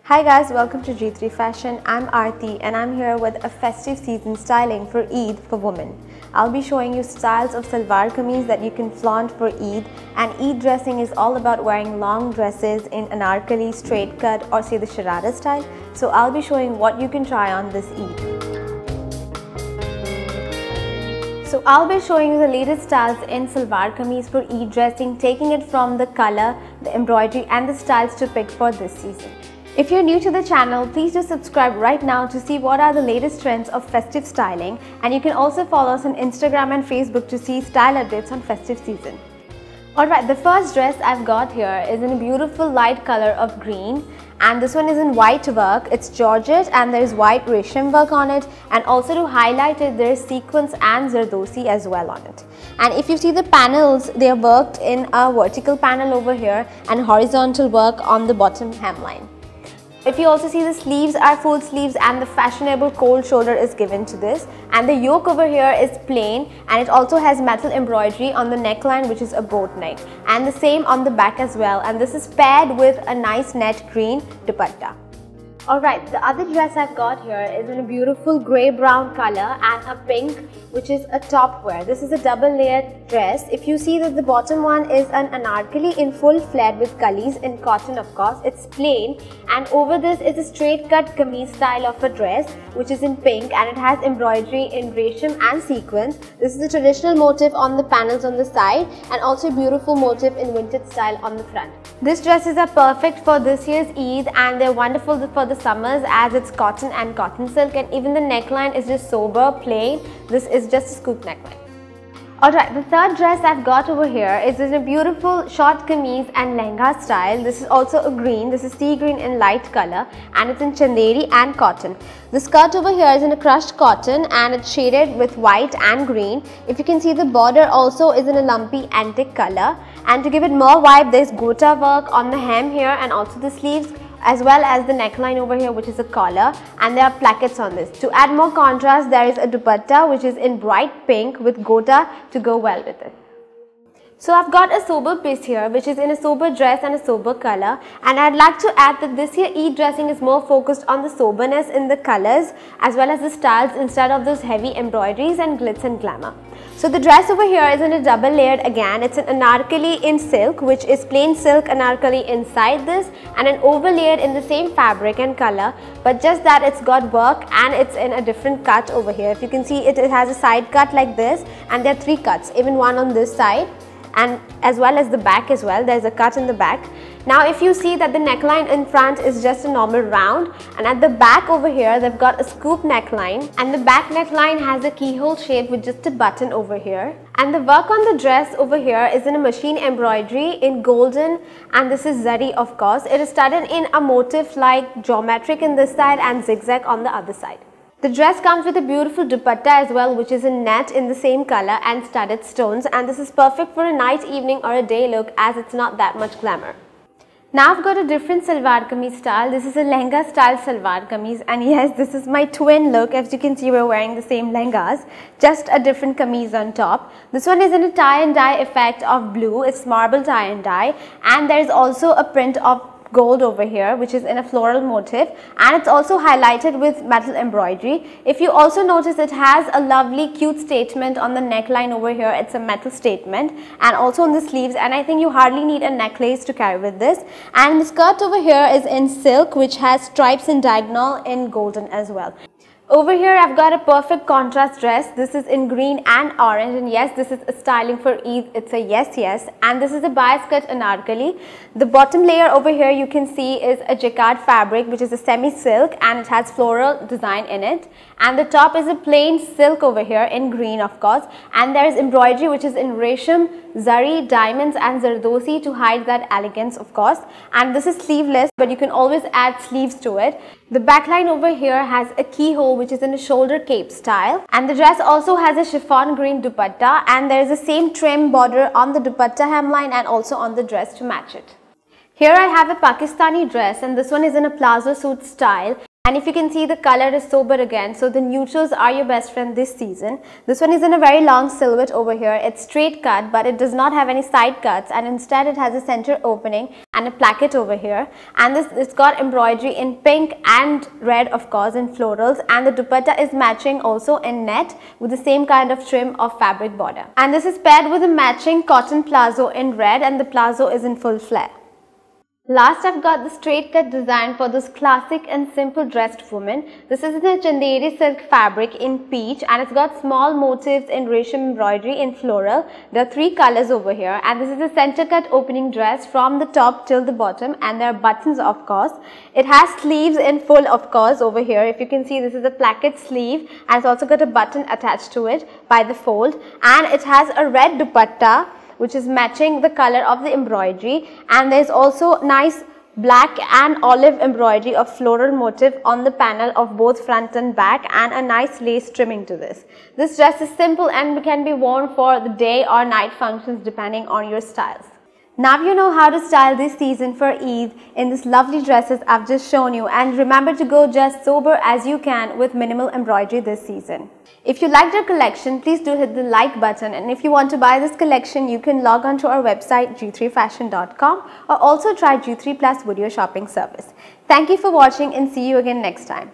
Hi guys, welcome to G3 Fashion. I'm Aarti and I'm here with a festive season styling for Eid for women. I'll be showing you styles of Salwar Kameez that you can flaunt for Eid, and Eid dressing is all about wearing long dresses in anarkali, straight cut or say the sharara style. So I'll be showing what you can try on this Eid. So I'll be showing you the latest styles in Salwar Kameez for Eid dressing, taking it from the color, the embroidery and the styles to pick for this season. If you're new to the channel, please do subscribe right now to see what are the latest trends of festive styling, and you can also follow us on Instagram and Facebook to see style updates on festive season. Alright, the first dress I've got here is in a beautiful light color of green, and this one is in white work. It's georgette and there is white resham work on it, and also to highlight it there is sequins and zardosi as well on it. And if you see the panels, they are worked in a vertical panel over here and horizontal work on the bottom hemline. If you also see, the sleeves are full sleeves and the fashionable cold shoulder is given to this, and the yoke over here is plain and it also has metal embroidery on the neckline, which is a boat neck, and the same on the back as well, and this is paired with a nice net green dupatta. Alright, the other dress I've got here is in a beautiful grey brown color and a pink, which is a top wear. This is a double layered dress. If you see that the bottom one is an anarkali in full flared with kalis in cotton, of course. It's plain, and over this is a straight cut kameez style of a dress, which is in pink, and it has embroidery in resham and sequins. This is a traditional motif on the panels on the side and also a beautiful motif in vintage style on the front. These dresses are perfect for this year's Eid, and they're wonderful for the summers as it's cotton and cotton silk, and even the neckline is just sober plain. This is just a scoop neckline. Alright, the third dress I've got over here is in a beautiful short kameez and lehenga style. This is also a green. This is sea green in light color, and it's in chanderi and cotton. The skirt over here is in a crushed cotton and it's shaded with white and green. If you can see, the border also is in a lumpy antique color, and to give it more vibe, there's gota work on the hem here and also the sleeves, as well as the neckline over here, which is a collar, and there are plackets on this. To add more contrast, there is a dupatta which is in bright pink with gota to go well with it. So I've got a sober piece here which is in a sober dress and a sober color, and I'd like to add that this year Eid dressing is more focused on the soberness in the colors as well as the styles instead of those heavy embroideries and glitz and glamour. So the dress over here is in a double layered again. It's an anarkali in silk, which is plain silk anarkali inside this, and an overlaid in the same fabric and color, but just that it's got work and it's in a different cut over here. If you can see, it has a side cut like this, and there are three cuts, even one on this side and as well as the back as well. There's a cut in the back. Now if you see that the neckline in front is just a normal round, and at the back over here they've got a scoop neckline, and the back neckline has a keyhole shape with just a button over here, and the work on the dress over here is in a machine embroidery in golden, and this is zari of course. It is studded in a motif like geometric in this side and zigzag on the other side. The dress comes with a beautiful dupatta as well, which is in net in the same color and studded stones, and this is perfect for a night, evening or a day look as it's not that much glamour. Now I've got a different Salwar Kameez style. This is a lehenga style Salwar Kameez, and yes, this is my twin look. As you can see, we're wearing the same lehengas, just a different kameez on top. This one is in a tie and dye effect of blue. It's marble tie and dye, and there is also a print of gold over here which is in a floral motif, and it's also highlighted with metal embroidery. If you also notice, it has a lovely cute statement on the neckline over here. It's a metal statement, and also on the sleeves, and I think you hardly need a necklace to carry with this. And the skirt over here is in silk, which has stripes in diagonal in golden as well. Over here I've got a perfect contrast dress. This is in green and orange, and yes, this is a styling for Eid. It's a yes, and this is a bias cut anarkali. The bottom layer over here you can see is a jacquard fabric, which is a semi silk, and it has floral design in it, and the top is a plain silk over here in green of course, and there is embroidery which is in resham, zari, diamonds and zardosi to hide that elegance of course, and this is sleeveless, but you can always add sleeves to it. The backline over here has a keyhole which is in a shoulder cape style, and the dress also has a chiffon green dupatta, and there is the same trim border on the dupatta hemline and also on the dress to match it. Here I have a Pakistani dress, and this one is in a Plaza Suit style. And if you can see, the color is sober again, so the neutrals are your best friend this season. This one is in a very long silhouette over here. It's straight cut, but it does not have any side cuts, and instead it has a center opening and a placket over here. And it's got embroidery in pink and red, of course, in florals, and the dupatta is matching also in net with the same kind of trim of fabric border. And this is paired with a matching cotton plazo in red, and the plazo is in full flare. Last, I've got the straight cut design for this classic and simple dressed woman. This is in a chanderi silk fabric in peach, and it's got small motifs in resham embroidery in floral. There are 3 colors over here, and this is a center cut opening dress from the top till the bottom, and there are buttons, of course. It has sleeves in full, of course, over here. If you can see, this is a placket sleeve, and it's also got a button attached to it by the fold, and it has a red dupatta which is matching the color of the embroidery, and there is also nice black and olive embroidery of floral motif on the panel of both front and back, and a nice lace trimming to this. This dress is simple and can be worn for the day or night functions depending on your styles. Now you know how to style this season for Eid in these lovely dresses I've just shown you, and remember to go just sober as you can with minimal embroidery this season. If you liked our collection, please do hit the like button, and if you want to buy this collection, you can log on to our website g3fashion.com or also try G3 Plus video shopping service. Thank you for watching and see you again next time.